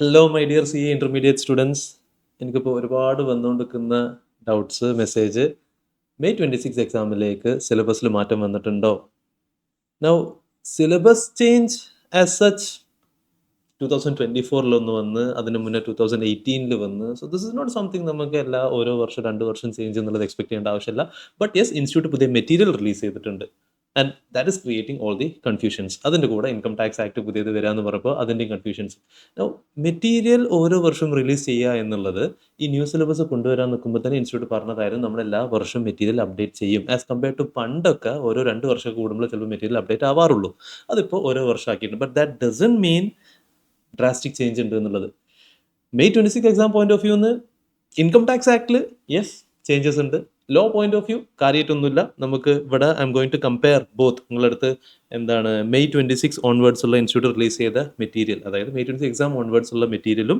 Hello my dear C A intermediate students. എനിക്കിപ്പോൾ ഒരുപാട് വന്നുകൊണ്ടിരിക്കുന്ന ഡൗട്ട്സ് മെസ്സേജ് മെയ് 26 എക്സാമിലേക്ക് സിലബസിൽ മാറ്റം വന്നിട്ടുണ്ടോ? Now syllabus change as such 2024 വന്ന് അതിന് മുന്നേ 2018 വന്ന്. So this is not something നമുക്ക് ഓരോ വർഷം 2 വർഷം ചേഞ്ച് എന്നുള്ളത് എക്സ്പെക്ട് ചെയ്യേണ്ട ആവശ്യമില്ല. ബട്ട് യെസ്, ഇൻസ്റ്റിറ്റ്യൂട്ട് പുതിയ മെറ്റീരിയൽ റിലീസ് ചെയ്തിട്ടുണ്ട് and that is creating all the confusions. അതിൻ്റെ കൂടെ ഇൻകം ടാക്സ് ആക്ട് പുതിയത് വരാമെന്ന് പറയുമ്പോൾ അതിൻ്റെയും കൺഫ്യൂഷൻസ്. മെറ്റീരിയൽ ഓരോ വർഷവും റിലീസ് ചെയ്യുക എന്നുള്ളത് ഈ ന്യൂ സിലബസ് കൊണ്ടുവരാൻ നിൽക്കുമ്പോൾ തന്നെ ഇൻസ്റ്റിറ്റ്യൂട്ട് പറഞ്ഞതായിരുന്നു നമ്മൾ എല്ലാ വർഷവും മെറ്റീരിയൽ അപ്ഡേറ്റ് ചെയ്യും. ആസ് കമ്പയർ ടു പണ്ടൊക്കെ ഓരോ 2 വർഷം കൂടുമ്പോൾ ചിലപ്പോൾ മെറ്റീരിയൽ അപ്ഡേറ്റ് ആവാറുള്ളൂ. അതിപ്പോൾ ഓരോ വർഷം ആക്കിയിട്ടുണ്ട്. But that doesn't mean drastic change ഉണ്ട് എന്നുള്ളത്. മെയ് 26 എക്സാം പോയിന്റ് ഓഫ് വ്യൂന്ന് ഇൻകം ടാക്സ് ആക്ടിൽ യെസ് ചേഞ്ചസ് ഉണ്ട്. ലോ പോയിന്റ് ഓഫ് വ്യൂ കാര്യമായിട്ടൊന്നുമില്ല. നമുക്ക് ഇവിടെ I'm going to compare both. നിങ്ങളടുത്ത് മെയ് 26 ഓൺവേർഡ്സ് ഉള്ള ഇൻസ്റ്റിറ്റ്യൂട്ട് റിലീസ് ചെയ്ത മെറ്റീരിയൽ, അതായത് മെയ് 26 എക്സാം ഓൺവേർഡ്സ് ഉള്ള മെറ്റീരിയലും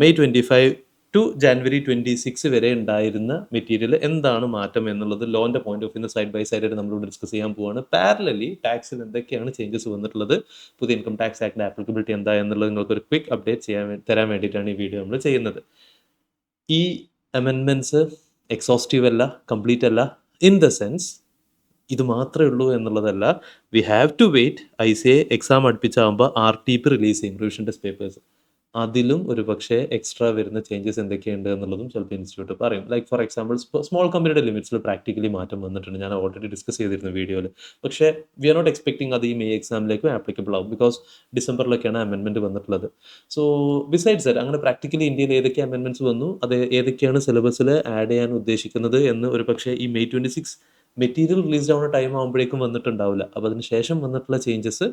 മെയ് 25 ടു ജാനുവരി 26 വരെ ഉണ്ടായിരുന്ന മെറ്റീരിയൽ എന്താണ് മാറ്റം എന്നുള്ളത് ലോന്റെ point of view side by side ആയിട്ട് നമ്മളോട് ഡിസ്കസ് ചെയ്യാൻ പോവാണ്. പാരലലി ടാക്സിൽ എന്തൊക്കെയാണ് ചേഞ്ചസ് വന്നിട്ടുള്ളത്, പുതിയ ഇൻകം ടാക്സ് ആക്ടിന്റെ ആപ്ലിക്കബിലിറ്റി എന്താ എന്നുള്ളത് നിങ്ങൾക്ക് ഒരു ക്വിക്ക് അപ്ഡേറ്റ് തരാൻ വേണ്ടിയിട്ടാണ് ഈ വീഡിയോ നമ്മൾ ചെയ്യുന്നത്. ഈ അമെൻമെന്റ്സ് എക്സോസ്റ്റീവ് അല്ല, കംപ്ലീറ്റ് അല്ല. ഇൻ ദ സെൻസ് ഇത് മാത്രമേ ഉള്ളൂ എന്നുള്ളതല്ല. We have to wait. ICA എക്സാം അടുപ്പിച്ചാകുമ്പോൾ RTP റിലീസ് ചെയ്യും, റിവിഷൻ ടെസ്റ്റ് പേപ്പേഴ്സ്. അതിലും ഒരു പക്ഷേ എക്സ്ട്രാ വരുന്ന ചേഞ്ചസ് എന്തൊക്കെയുണ്ട് എന്നുള്ളതും ചിലപ്പോൾ ഇൻസ്റ്റിറ്റ്യൂട്ട് പറയും. ലൈക്ക് ഫോർ എക്സാമ്പിൾ സ്മോൾ കമ്പനിയുടെ ലിമിറ്റ്സിൽ പ്രാക്ടിക്കലി മാറ്റം വന്നിട്ടുണ്ട്. ഞാൻ ഓൾറെഡി ഡിസ്കസ് ചെയ്തിരുന്നു വീഡിയോയിൽ. പക്ഷേ വി ആർ നോട്ട് എക്സ്പെക്ടിങ് അത് ഈ മെയ് എക്സാമിലേക്കും ആപ്ലിക്കബിൾ ആവും, ബിക്കോസ് ഡിസംബറിലൊക്കെയാണ് അമെൻമെൻറ്റ് വന്നിട്ടുള്ളത്. സോ ബിസൈഡ്സ് ദാറ്റ് അങ്ങനെ പ്രാക്ടിക്കലി ഇന്ത്യയിൽ ഏതൊക്കെ അമെൻമെൻറ്റ്സ് വന്നു, അത് ഏതൊക്കെയാണ് സിലബസിൽ ആഡ് ചെയ്യാൻ ഉദ്ദേശിക്കുന്നത് എന്ന് ഒരു പക്ഷേ ഈ മെയ് 26 മെറ്റീരിയൽ റിലീസ്ഡ് ആവുന്ന ടൈം ആകുമ്പോഴേക്കും വന്നിട്ടുണ്ടാവില്ല. അപ്പോൾ അതിന് ശേഷം വന്നിട്ടുള്ള ചേഞ്ചസ്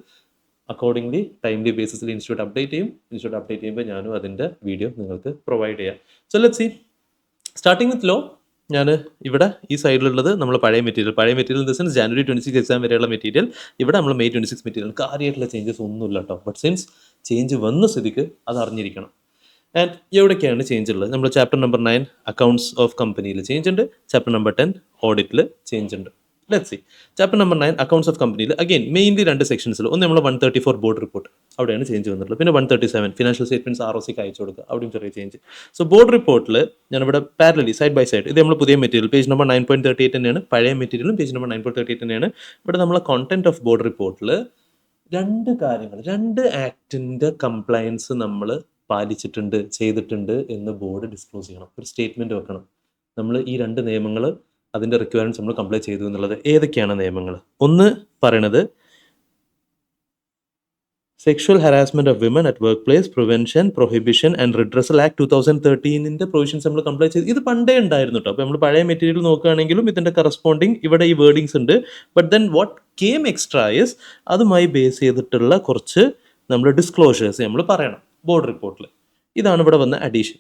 അക്കോർഡിംഗ്ലി ടൈംലി ബേസിസിൽ ഇൻസ്റ്റിറ്റ്യൂട്ട് അപ്ഡേറ്റ് ചെയ്യും. ഇൻസ്റ്റിറ്റ്യൂട്ട് അപ്ഡേറ്റ് ചെയ്യുമ്പോൾ ഞാനും അതിൻ്റെ വീഡിയോ നിങ്ങൾക്ക് പ്രൊവൈഡ് ചെയ്യാം. So let's see. Starting with law. ഞാൻ ഇവിടെ ഈ സൈഡിലുള്ളത് നമ്മൾ പഴയ material in the sense January 26 exam വരെയുള്ള മെറ്റീരിയൽ. ഇവിടെ നമ്മൾ മെയ് 26 മെറ്റീരിയൽ. കാര്യമായിട്ടുള്ള ചേഞ്ചസ് ഒന്നുമില്ല കേട്ടോ. ബട്ട് സിൻസ് ചേഞ്ച് വന്ന സ്ഥിതിക്ക് അത് അറിഞ്ഞിരിക്കണം. ആൻഡ് എവിടേക്കാണ് ചേഞ്ച് ഉള്ളത്? നമ്മൾ ചാപ്റ്റർ നമ്പർ 9 അക്കൗണ്ട്സ് ഓഫ് കമ്പനിയിൽ ചേഞ്ച് ഉണ്ട്. ചാപ്റ്റർ നമ്പർ 10 ഓഡിറ്റിൽ ചേഞ്ച് ഉണ്ട്. Let's C. Chapter number 9 accounts of കമ്പനിയിൽ അഗെയിൻ മെയിൻലി 2 സെക്ഷൻസിൽ ഒന്ന് നമ്മൾ 134 ബോർഡ് റിപ്പോർട്ട്, അവിടെയാണ് ചേഞ്ച് വന്നിട്ടുള്ളത്. പിന്നെ 137 ഫിനാൻഷ്യൽ സ്റ്റേറ്റ്മെന്റ്സ് ROCക്ക് അയച്ചു കൊടുക്കുക, അവിടെയും ചെറിയ ചേഞ്ച്. സോ ബോർഡ് റിപ്പോർട്ടിൽ ഞാനിവിടെ പാരലലി സൈഡ് ബൈ സൈഡ് ഇത് നമ്മൾ പുതിയ മെറ്റീരിയൽ പേജ് നമ്പർ 9.38 തന്നെയാണ്, പഴയ മെറ്റീരിയലും പേജ് നമ്പർ 9.38 തന്നെയാണ്. ഇവിടെ നമ്മളെ കോണ്ടന്റ് ഓഫ് ബോർഡ് റിപ്പോർട്ടിൽ 2 കാര്യങ്ങൾ, 2 ആക്ടിൻ്റെ കംപ്ലയൻസ് നമ്മൾ പാലിച്ചിട്ടുണ്ട്, ചെയ്തിട്ടുണ്ട് എന്ന് ബോർഡ് ഡിസ്ക്ലോസ് ചെയ്യണം. ഒരു സ്റ്റേറ്റ്മെന്റ് വെക്കണം. നമ്മൾ ഈ 2 നിയമങ്ങൾ, അതിൻ്റെ റിക്വയർമെന്റ്സ് നമ്മൾ കംപ്ലൈ ചെയ്തു എന്നുള്ളത്. ഏതൊക്കെയാണ് നിയമങ്ങൾ? ഒന്ന് പറയണത് sexual harassment of women at work place prevention prohibition and redressal act 2013 പ്രോവിഷൻസ് നമ്മൾ കംപ്ലൈ ചെയ്തു. ഇത് പണ്ടേ ഉണ്ടായിരുന്നു കേട്ടോ. അപ്പോൾ നമ്മൾ പഴയ മെറ്റീരിയൽ നോക്കുകയാണെങ്കിലും ഇതിൻ്റെ കറസ്പോണ്ടിങ് ഇവിടെ ഈ വേർഡിങ്സ് ഉണ്ട്. But then what came extra is അതുമായി ബേസ് ചെയ്തിട്ടുള്ള കുറച്ച് നമ്മൾ ഡിസ്ക്ലോഷേഴ്സ് നമ്മൾ പറയണം ബോർഡ് റിപ്പോർട്ടിൽ. ഇതാണ് ഇവിടെ വന്ന അഡീഷൻ.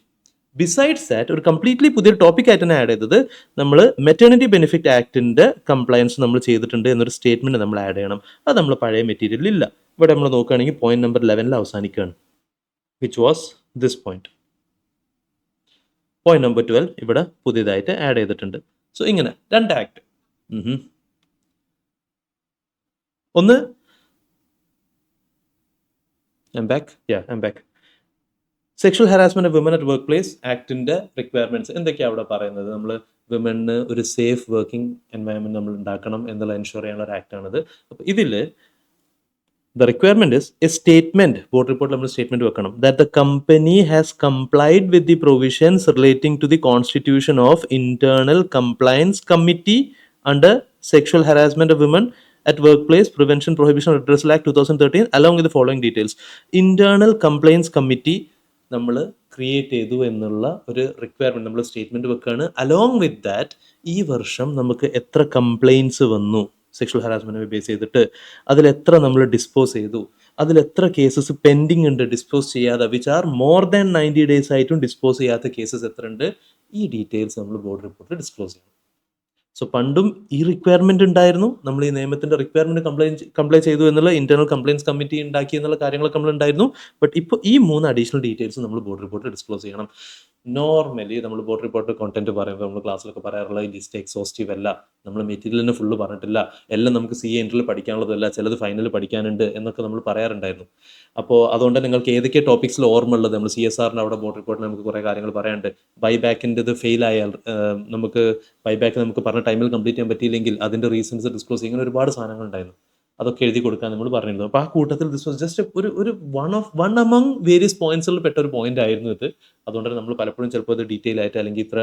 ബിസൈഡ്സ് ദാറ്റ് ഒരു കംപ്ലീറ്റ്ലി പുതിയൊരു ടോപ്പിക് ആയിട്ട് തന്നെ ആഡ് ചെയ്തത് നമ്മൾ മെറ്റേണിറ്റി ബെനിഫിറ്റ് ആക്ടിൻ്റെ കംപ്ലയൻസ് നമ്മൾ ചെയ്തിട്ടുണ്ട് എന്നൊരു സ്റ്റേറ്റ്മെന്റ് നമ്മൾ ആഡ് ചെയ്യണം. അത് നമ്മൾ പഴയ മെറ്റീരിയലിൽ ഇല്ല. ഇവിടെ നമ്മൾ നോക്കുകയാണെങ്കിൽ പോയിന്റ് നമ്പർ 11 അവസാനിക്കുകയാണ്, which was this point. Point number 12 ഇവിടെ പുതിയതായിട്ട് ആഡ് ചെയ്തിട്ടുണ്ട്. സോ ഇങ്ങനെ 2 ആക്ട്. ഒന്ന് sexual harassment of women at workplace ആക്ടിന്റെ റിക്വയർമെന്റ്സ് എന്തൊക്കെയാണ് അവിടെ പറയുന്നത്? നമ്മൾ വിമന് ഒരു സേഫ് വർക്കിംഗ് എൻവയൺമെന്റ് നമ്മൾ ഉണ്ടാക്കണം എന്നുള്ള എൻഷുർ ചെയ്യാനുള്ള ഒരു ആക്ടാണിത്. അപ്പോൾ ഇതിൽ the requirement is a statement, board report നമ്മൾ സ്റ്റേറ്റ്മെന്റ് വെക്കണം, that the company has complied with the provisions relating to the constitution of internal compliance committee under sexual harassment of women at workplace prevention prohibition redressal act 2013 along with the following details. internal compliance committee നമ്മൾ create ചെയ്തു എന്നുള്ള ഒരു requirement നമ്മൾ statement വെക്കുകയാണ്. Along with that ഈ വർഷം നമുക്ക് എത്ര കംപ്ലൈൻറ്റ്സ് വന്നു സെക്ഷൽ ഹരാസ്മെന്റ് ബേസ് ചെയ്തിട്ട്, അതിലെത്ര നമ്മൾ ഡിസ്പോസ് ചെയ്തു, അതിലെത്ര കേസസ് പെൻഡിങ് ഉണ്ട് ഡിസ്പോസ് ചെയ്യാതെ, which are more than 90 days ആയിട്ടും ഡിസ്പോസ് ചെയ്യാത്ത കേസസ് എത്ര ഉണ്ട്, ഈ ഡീറ്റെയിൽസ് നമ്മൾ ബോർഡ് റിപ്പോർട്ടിൽ ഡിസ്ക്ലോസ് ചെയ്യണം. സോ പണ്ടും ഈ റിക്വയർമെന്റ് ഉണ്ടായിരുന്നു. നമ്മൾ ഈ നിയമത്തിന്റെ റിക്വയർമെന്റ് കംപ്ലൈ ചെയ്തു എന്നുള്ള ഇന്റേണൽ കംപ്ലൈൻസ് കമ്മിറ്റി ഉണ്ടാക്കി എന്നുള്ള കാര്യങ്ങളൊക്കെ നമ്മൾ ഉണ്ടായിരുന്നു. ബട്ട് ഇപ്പോൾ ഈ 3 അഡീഷണൽ ഡീറ്റെയിൽസ് നമ്മൾ ബോർഡ് റിപ്പോർട്ടിൽ ഡിസ്ക്ലോസ് ചെയ്യണം. നോർമലി നമ്മൾ ബോർഡ് റിപ്പോർട്ട് കോണ്ടന്റ് പറയുമ്പോൾ നമ്മൾ ക്ലാസ്സിലൊക്കെ പറയാറുള്ള ഈ ലിസ്റ്റ് എക്സോസ്റ്റീവ് അല്ല, നമ്മൾ മെറ്റീരിയലിനെ ഫുള്ള് പറഞ്ഞിട്ടില്ല, എല്ലാം നമുക്ക് സി എൻട്രിൽ പഠിക്കാനുള്ളതല്ല, ചിലത് ഫൈനലിൽ പഠിക്കാനുണ്ട് എന്നൊക്കെ നമ്മൾ പറയാറുണ്ടായിരുന്നു. അപ്പോൾ അതുകൊണ്ട് നിങ്ങൾക്ക് ഏതൊക്കെ ടോപ്പിക്സിൽ ഓർമ്മ ഉള്ളത്, നമ്മൾ CSRൻ്റെ അവിടെ ബോർഡ് റിപ്പോർട്ടിൽ നമുക്ക് കുറേ കാര്യങ്ങൾ പറയാനുണ്ട്. ബൈബാക്കിൻ്റെ ഇത് ഫെയിൽ ആയാൽ നമുക്ക് ബൈബാക്ക് നമുക്ക് പറഞ്ഞ ടൈമിൽ കംപ്ലീറ്റ് ചെയ്യാൻ പറ്റിയില്ലെങ്കിൽ അതിൻ്റെ റീസൺസ് ഡിസ്ക്ലോസ് ചെയ്യുന്ന ഒരുപാട് സാധനങ്ങൾ ഉണ്ടായിരുന്നു. അതൊക്കെ എഴുതി കൊടുക്കാൻ നമ്മൾ പറഞ്ഞിരുന്നു. അപ്പോൾ ആ കൂട്ടത്തിൽ ദിസ് വാസ് ജസ്റ്റ് ഒരു വൺ അമംഗ് വേരിയസ് പോയിന്റ്സിൽ പെട്ട ഒരു പോയിന്റ് ആയിരുന്നു ഇത്. അതുകൊണ്ട് നമ്മൾ പലപ്പോഴും ചിലപ്പോൾ ഇത് ഡീറ്റെയിൽ ആയിട്ട് അല്ലെങ്കിൽ ഇത്ര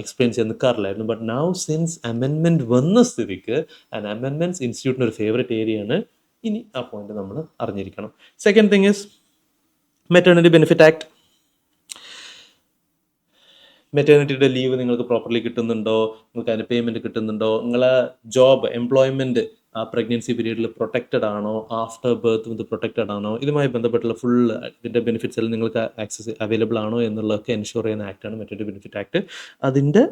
എക്സ്പ്ലെയിൻ ചെയ്യാൻ നിൽക്കാറില്ലായിരുന്നു. ബട്ട് നൗ സിൻസ് അമെൻമെന്റ് വന്ന സ്ഥിതിക്ക് ആൻഡ് അമെൻമെന്റ്സ് ഇൻസ്റ്റിറ്റ്യൂട്ടിന് ഒരു ഫേവറേറ്റ് ഏരിയ ആണ്. ഇനി ആ പോയിന്റ് നമ്മൾ അറിഞ്ഞിരിക്കണം. Second thing is maternity benefit act. മെറ്റേണിറ്റിയുടെ ലീവ് നിങ്ങൾക്ക് പ്രോപ്പർലി കിട്ടുന്നുണ്ടോ, നിങ്ങൾക്ക് അതിന് പേയ്മെന്റ് കിട്ടുന്നുണ്ടോ, നിങ്ങളെ ജോബ് എംപ്ലോയ്മെന്റ് ആ പ്രഗ്നൻസി പീരീഡിൽ പ്രൊട്ടക്റ്റഡ് ആണോ, ആഫ്റ്റർ ബർത്ത് ഇത് പ്രൊട്ടക്റ്റഡ് ആണോ, ഇതുമായി ബന്ധപ്പെട്ടുള്ള ഫുൾ ഇതിൻ്റെ ബെനിഫിറ്റ്സ് എല്ലാം നിങ്ങൾക്ക് ആക്സസ് അവൈലബിൾ ആണോ എന്നുള്ളതൊക്കെ എൻഷുർ ചെയ്യുന്ന ആക്ടാണ് മെറ്റേണിറ്റി ബെനിഫിറ്റ് ആക്ട്. അതിൻ്റെ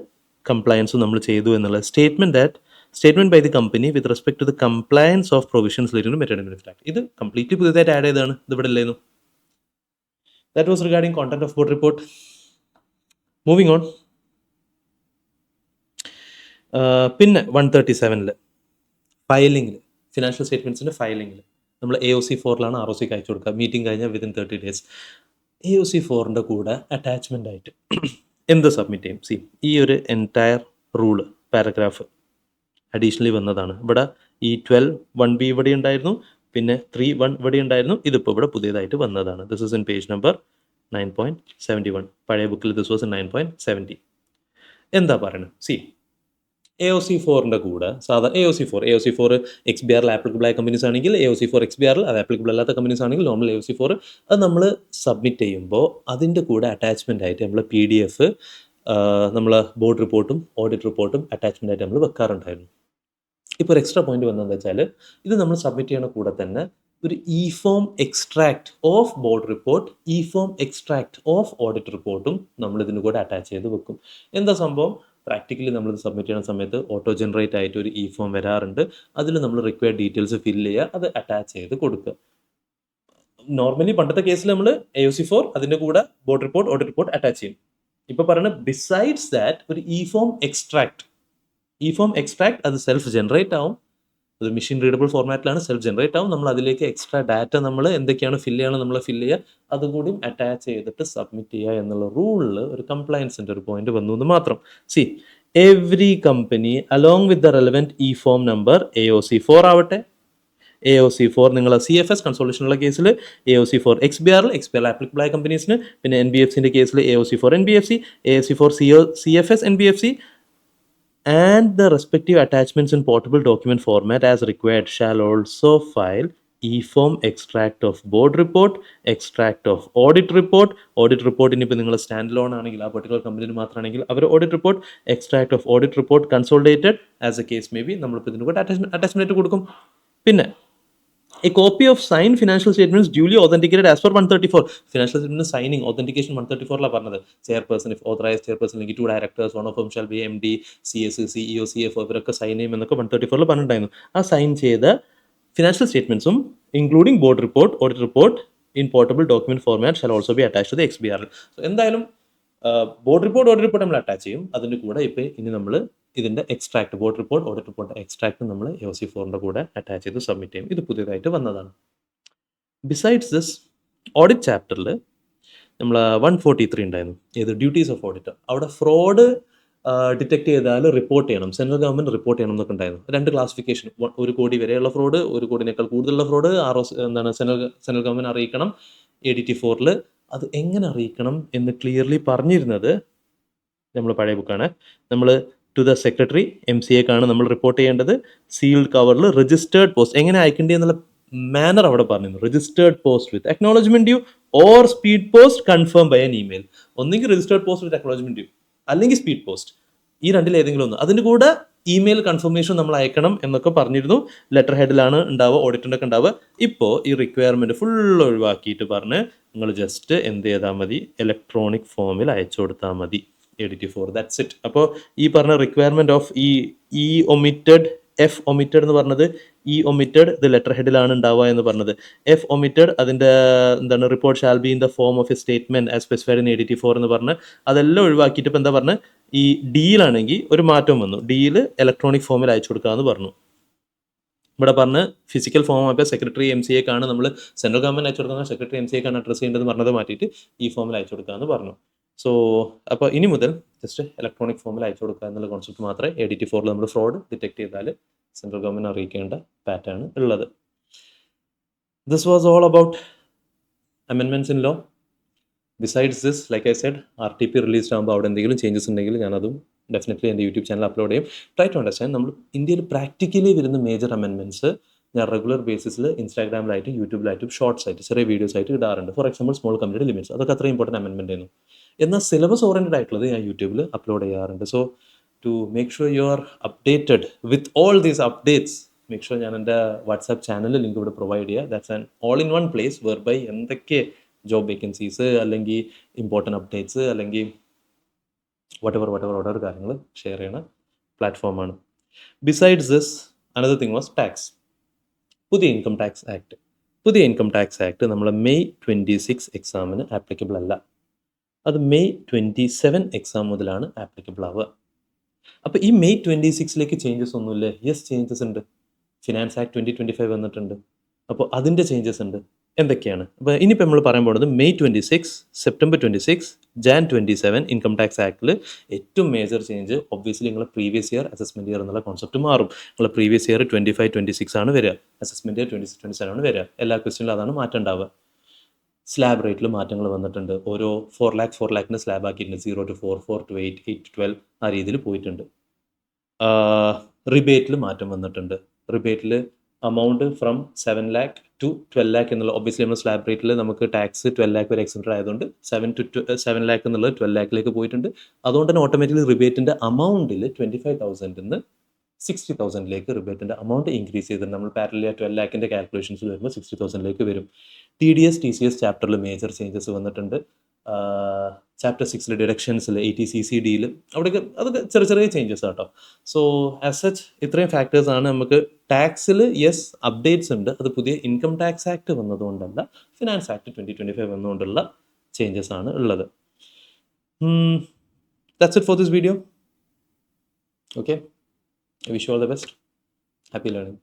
കംപ്ലയൻസ് നമ്മൾ ചെയ്തു എന്നുള്ളത് statement by the company with respect to the compliance of provisions related to maternity benefit act. ഇത് കംപ്ലീറ്റ്ലി പുതിയതായിട്ട് ആഡ് ചെയ്തതാണ്, ഇത് ഇവിടെ ഇല്ലായിരുന്നു. That was regarding content of board report. Moving on. പിന്നെ 137 ഫയലിംഗിൽ, ഫിനാൻഷ്യൽ സ്റ്റേറ്റ്മെൻറ്റ്സിൻ്റെ ഫയലിംഗിൽ നമ്മൾ AOC 4 ROCക്ക് അയച്ചു കൊടുക്കുക. മീറ്റിംഗ് കഴിഞ്ഞാൽ വിതിൻ 30 days AOC 4 കൂടെ അറ്റാച്ച്മെൻ്റ് ആയിട്ട് എന്ത് സബ്മിറ്റ് ചെയ്യും? ഈ ഒരു എൻറ്റയർ റൂള് പാരഗ്രാഫ് അഡീഷണലി വന്നതാണ്. ഇവിടെ ഈ 12(1)(b) ഇവിടെ ഉണ്ടായിരുന്നു, പിന്നെ 3(1) ഇവിടെ ഉണ്ടായിരുന്നു. ഇതിപ്പോൾ ഇവിടെ പുതിയതായിട്ട് വന്നതാണ്. This is in page number 9.71. പഴയ ബുക്കിൽ ദിസ് വാസ് 9.70. എന്താ പറയുന്നത്? AOC 4 കൂടെ സാധാരണ AOC 4 XBR ആപ്ലിക്കബിൾ ആയ കമ്പനീസ് ആണെങ്കിൽ AOC 4 XBR അത് ആപ്ലിക്കബിൾ അല്ലാത്ത കമ്പനീസ് ആണെങ്കിൽ നോർമൽ AOC 4 അത് നമ്മൾ സബ്മിറ്റ് ചെയ്യുമ്പോൾ അതിൻ്റെ കൂടെ അറ്റാച്ച്മെൻ്റ് ആയിട്ട് നമ്മൾ PDF നമ്മൾ ബോർഡ് റിപ്പോർട്ടും ഓഡിറ്റ് റിപ്പോർട്ടും അറ്റാച്ച്മെൻ്റ് ആയിട്ട് നമ്മൾ വെക്കാറുണ്ടായിരുന്നു. ഇപ്പോൾ ഒരു എക്സ്ട്രാ പോയിന്റ് വന്നതെന്ന് വെച്ചാൽ ഇത് നമ്മൾ സബ്മിറ്റ് ചെയ്യണ കൂടെ തന്നെ ഒരു E-form extract of board report, E-form extract of audit റിപ്പോർട്ടും നമ്മൾ ഇതിന് കൂടെ അറ്റാച്ച് ചെയ്ത് വെക്കും. എന്താ സംഭവം? പ്രാക്ടിക്കലി നമ്മളിത് സബ്മിറ്റ് ചെയ്യുന്ന സമയത്ത് ഓട്ടോ ജനറേറ്റ് ആയിട്ട് ഒരു E-form വരാറുണ്ട്. അതിൽ നമ്മൾ റിക്വയർഡ് ഡീറ്റെയിൽസ് ഫില്ല് ചെയ്യുക, അത് അറ്റാച്ച് ചെയ്ത് കൊടുക്കുക. നോർമലി പണ്ടത്തെ കേസിൽ നമ്മൾ AOC 4 അതിൻ്റെ കൂടെ board report audit report attach ചെയ്യും. ഇപ്പോൾ പറയുന്നത് ബിസൈഡ്സ് ദാറ്റ് ഒരു E-form എക്സ്ട്രാക്ട് അത് സെൽഫ് ജനറേറ്റ് ആവും. അത് മെഷീൻ റീഡബിൾ ഫോർമാറ്റിലാണ്, സെൽഫ് ജനറേറ്റ് ആവും. നമ്മൾ അതിലേക്ക് എക്സ്ട്രാ ഡാറ്റ നമ്മൾ എന്തൊക്കെയാണ് ഫില്ല് ചെയ്യണം നമ്മൾ ഫില്ല് ചെയ്യുക, അതുകൂടി അറ്റാച്ച് ചെയ്തിട്ട് സബ്മിറ്റ് ചെയ്യുക എന്നുള്ള റൂളിൽ ഒരു കംപ്ലയൻസിൻ്റെ ഒരു പോയിന്റ് വന്നു എന്ന് മാത്രം. Every company along with the relevant E-form number AOC 4 ആവട്ടെ, AOC 4 നിങ്ങൾ CFS കൺസോളിഡേഷനുള്ള കേസിൽ AOC 4 XBR ആപ്ലിക്കബിൾ ആയ കമ്പനീസിന്, പിന്നെ NBFCൻ്റെ കേസിൽ AOC 4 NBFC, AOC 4 CFS NBFC and the respective attachments in portable document format as required shall also file E-form extract of board report, extract of audit report. Audit report ഇനിയിപ്പോൾ നിങ്ങൾ stand loan ആണെങ്കിൽ ആ particular കമ്പനിന് മാത്രമാണെങ്കിൽ അവർ audit report, extract of audit report consolidated as a case may be നമ്മളിപ്പോൾ ഇതിന് കൂടെ അറ്റാച്ച്മെൻറ്റ് കൊടുക്കും. പിന്നെ a copy of signed financial statements duly authenticated as per 134. Financial statement signing authentication 134 പറഞ്ഞത്. ചെയർപേഴ്സൺ, if authorized chairperson അല്ലെങ്കിൽ 2 directors, one of whom shall be MD, CS, CEO, CFO ഇവരൊക്കെ sign ചെയ്യും എന്നൊക്കെ 134 പറഞ്ഞിട്ടുണ്ടായിരുന്നു. ആ സൈൻ ചെയ്ത ഫിനാൻഷ്യൽ സ്റ്റേറ്റ്മെന്റ്സും including board report audit report in portable document format shall also be attach to the XBR. എന്തായാലും board report audit report നമ്മൾ attach ചെയ്യും. അതിൻ്റെ കൂടെ ഇപ്പോൾ ഇനി നമ്മൾ ഇതിൻ്റെ extract board report audit report extract നമ്മൾ AOC 4 കൂടെ അറ്റാച്ച് ചെയ്ത് സബ്മിറ്റ് ചെയ്യും. ഇത് പുതിയതായിട്ട് വന്നതാണ്. ബിസൈഡ്സ് ദിസ് ഓഡിറ്റ് ചാപ്റ്ററിൽ നമ്മൾ 143 ഉണ്ടായിരുന്നു, ഏത് ഡ്യൂട്ടീസ് ഓഫ് ഓഡിറ്റർ. അവിടെ ഫ്രോഡ് ഡിറ്റക്ട് ചെയ്താൽ റിപ്പോർട്ട് ചെയ്യണം, സെൻട്രൽ ഗവൺമെൻറ് റിപ്പോർട്ട് ചെയ്യണം എന്നൊക്കെ ഉണ്ടായിരുന്നു. 2 ക്ലാസിഫിക്കേഷൻ, 1 കോടി വരെയുള്ള ഫ്രോഡ്, 1 കോടിനേക്കാൾ കൂടുതലുള്ള ഫ്രോഡ് സെൻട്രൽ ഗവൺമെൻറ് അറിയിക്കണം. ADT 4 അത് എങ്ങനെ അറിയിക്കണം എന്ന് ക്ലിയർലി പറഞ്ഞിരുന്നത് നമ്മൾ പഴയ ബുക്കാണ്. നമ്മൾ ടു ദ സെക്രട്ടറി MCAക്കാണ് നമ്മൾ റിപ്പോർട്ട് ചെയ്യേണ്ടത്. സീൽഡ് കവറിൽ രജിസ്റ്റേർഡ് പോസ്റ്റ് എങ്ങനെ അയക്കേണ്ടി എന്നുള്ള മാനർ അവിടെ പറഞ്ഞിരുന്നു. Registered post with acknowledgement due or speed post confirm by an email. ഒന്നെങ്കിൽ registered post with acknowledgement due അല്ലെങ്കിൽ സ്പീഡ് പോസ്റ്റ്, ഈ രണ്ടിൽ ഏതെങ്കിലും ഒന്ന്. അതിന് കൂടെ ഇമെയിൽ കൺഫർമേഷൻ നമ്മൾ അയക്കണം എന്നൊക്കെ പറഞ്ഞിരുന്നു. ലെറ്റർ ഹെഡിലാണ് ഉണ്ടാവുക, ഓഡിറ്ററിൻ്റെ ഒക്കെ ഉണ്ടാവുക. ഇപ്പോൾ ഈ റിക്വയർമെന്റ് ഫുൾ ഒഴിവാക്കിയിട്ട് പറഞ്ഞ് നിങ്ങൾ ജസ്റ്റ് എന്ത് ചെയ്താൽ മതി, ഇലക്ട്രോണിക് ഫോമിൽ അയച്ചു കൊടുത്താൽ മതി ADT 4. That's it. അപ്പോൾ ഈ പറഞ്ഞ റിക്വയർമെന്റ് ഓഫ് ഈ ഒമിറ്റഡ് എഫ് ഒമിറ്റഡ് എന്ന് പറഞ്ഞത് ഇ ഒമിറ്റഡ് ഇത് ലെറ്റർ ഹെഡിലാണ് ഉണ്ടാവുക എന്ന് പറഞ്ഞത്. എഫ് ഒമിറ്റഡ് അതിൻ്റെ എന്താണ് report shall be in the form of A statement as specified in 84 എന്ന് പറഞ്ഞ് അതെല്ലാം ഒഴിവാക്കിയിട്ട് ഇപ്പം എന്താ പറഞ്ഞ് ഈ ഡിയിലാണെങ്കിൽ ഒരു മാറ്റം വന്നു. ഡിയിൽ ഇലക്ട്രോണിക് ഫോമിൽ അയച്ചു കൊടുക്കാമെന്ന് പറഞ്ഞു. ഇവിടെ പറഞ്ഞ് ഫിസിക്കൽ ഫോം ആയപ്പോൾ സെക്രട്ടറി എം സി എക്കാണ് നമ്മൾ സെൻട്രൽ ഗവൺമെൻറ് അയച്ചു കൊടുക്കുന്നത്, സെക്രട്ടറി എം സി എക്കാണ് അഡ്രസ് ചെയ്യേണ്ടത് പറഞ്ഞത് മാറ്റിയിട്ട് ഈ ഫോമിൽ അയച്ചു കൊടുക്കാമെന്ന് പറഞ്ഞു. സോ അപ്പോൾ ഇനി മുതൽ ജസ്റ്റ് ഇലക്ട്രോണിക് ഫോമിൽ അയച്ചു കൊടുക്കുക എന്നുള്ള കോൺസെപ്റ്റ് മാത്രമേ 84 നമ്മൾ ഫ്രോഡ് ഡിറ്റക്ട് ചെയ്താൽ സെൻട്രൽ ഗവൺമെൻറ് അറിയിക്കേണ്ട പാറ്റേൺ ഉള്ളത്. This was all about amendments in law. Besides this, like I said, RTP released ആകുമ്പോൾ അവിടെ എന്തെങ്കിലും ചേഞ്ചസ് ഉണ്ടെങ്കിൽ ഞാനതും ഡെഫിനറ്റ്ലി എൻ്റെ യൂട്യൂബ് ചാനൽ അപ്ലോഡ് ചെയ്യും. ട്രൈ ടു അണ്ടർസ്റ്റാൻഡ് നമ്മൾ ഇന്ത്യയിൽ പ്രാക്ടിക്കലി വരുന്ന മേജർ അമെൻമെൻറ്റ്സ് ഞാൻ റെഗുലർ ബേസിസിൽ ഇൻസ്റ്റാഗ്രാമിലായിട്ടും യൂട്യൂബിലായിട്ടും ഷോർട്സ് ആയിട്ട് ചെറിയ വീഡിയോസ് ആയിട്ട് ഇടാറുണ്ട്. For example small community limits, അതൊക്കെ അത്ര ഇമ്പോർട്ടൻറ്റ് അമെൻമെൻ്റ് ആയിരുന്നു. എന്നാൽ സിലബസ് ഓറിയൻറ്റഡ് ആയിട്ടുള്ളത് ഞാൻ യൂട്യൂബിൽ അപ്ലോഡ് ചെയ്യാറുണ്ട്. So to make sure you are updated with all these updates, make sure ഞാൻ എൻ്റെ വാട്സാപ്പ് ചാനലിൽ ലിങ്ക് ഇവിടെ പ്രൊവൈഡ് ചെയ്യുക. That's an all in one place whereby എന്തൊക്കെ ജോബ് വേക്കൻസീസ് അല്ലെങ്കിൽ ഇമ്പോർട്ടൻറ്റ് അപ്ഡേറ്റ്സ് അല്ലെങ്കിൽ whatever കാര്യങ്ങൾ ഷെയർ ചെയ്യണ പ്ലാറ്റ്ഫോമാണ്. Besides this another thing was tax. പുതിയ ഇൻകം ടാക്സ് ആക്ട് നമ്മളെ May 26 എക്സാമിന് ആപ്ലിക്കബിൾ അല്ല. അത് May 27 എക്സാം മുതലാണ് ആപ്ലിക്കബിൾ ആവുക. അപ്പോൾ ഈ May 26 ചേഞ്ചസ് ഒന്നുമില്ലേ? യെസ്, ചേഞ്ചസ് ഉണ്ട്. ഫിനാൻസ് ആക്ട് 2025 വന്നിട്ടുണ്ട്. അപ്പോൾ അതിൻ്റെ ചേഞ്ചസ് ഉണ്ട്. എന്തൊക്കെയാണ്? അപ്പോൾ ഇനിയിപ്പോൾ നമ്മൾ പറയാൻ പോകുന്നത് May 26, September 26, Jan 27 income tax ആക്ടിൽ ഏറ്റവും മേജർ ചേഞ്ച് ഒബ്വിയസ്ലി നിങ്ങളെ പ്രീവിയസ് ഇയർ അസസ്മെൻറ്റ് ഇയർ എന്നുള്ള കോൺസെപ്റ്റ് മാറും. നിങ്ങളെ പ്രീവിയസ് ഇയർ 25-26 ആണ് വരിക, അസസ്മെൻറ്റ് ഇയർ 26-27 ആണ് വരിക. എല്ലാ ക്വസ്റ്റ്യനിലും അതാണ് മാറ്റം ഉണ്ടാവുക. സ്ലാബ് റേറ്റിൽ മാറ്റങ്ങൾ വന്നിട്ടുണ്ട്. ഓരോ 4 lakh സ്ലാബ് ആക്കിയിട്ടുണ്ട്. 0 to 4, 4 to 8, 8 to 12 ആ രീതിയിൽ പോയിട്ടുണ്ട്. റിബേറ്റിൽ മാറ്റം വന്നിട്ടുണ്ട്. റിബേറ്റിൽ amount from 7 lakh to 12 lakh എന്നുള്ള, ഒബ്വിയസ്ലി നമ്മൾ സ്ലാബ് റേറ്റിൽ നമുക്ക് ടാക്സ് 12 lakh വരെ എക്സെപ്റ്റഡ് ആയതുകൊണ്ട് 7 lakh എന്നുള്ളത് 12 lakh പോയിട്ടുണ്ട്. അതുകൊണ്ട് തന്നെ ഓട്ടോമാറ്റിക്കലി റിബേറ്റിൻ്റെ അമൗണ്ടിൽ 25,000 നിന്ന് 60,000 റിബേറ്റിൻ്റെ അമൗണ്ട് ഇൻക്രീസ് ചെയ്തിട്ടുണ്ട്. നമ്മൾ പാരലൽ 12 lakh കാൽക്കുലേഷൻസിൽ വരുമ്പോൾ 60,000 വരും. TDS TCS ചാപ്റ്ററിൽ മേജർ ചേഞ്ചസ് വന്നിട്ടുണ്ട്. ചാപ്റ്റർ 6 ഡിഡക്ഷൻസിൽ 80CCDയിൽ അവിടെയൊക്കെ അതൊക്കെ ചെറിയ ചേഞ്ചസ് ആട്ടോ. സോ ആസ് സച്ച് ഇത്രയും ഫാക്ടേഴ്സാണ് നമുക്ക് ടാക്സിൽ. യെസ്, അപ്ഡേറ്റ്സ് ഉണ്ട്. അത് പുതിയ ഇൻകം ടാക്സ് ആക്ട് വന്നതുകൊണ്ടല്ല, ഫിനാൻസ് ആക്ട് 2025 വന്നുകൊണ്ടുള്ള ചേഞ്ചസ് ആണ് ഉള്ളത്. That's it for this video. Okay, I wish you all the best. Happy learning.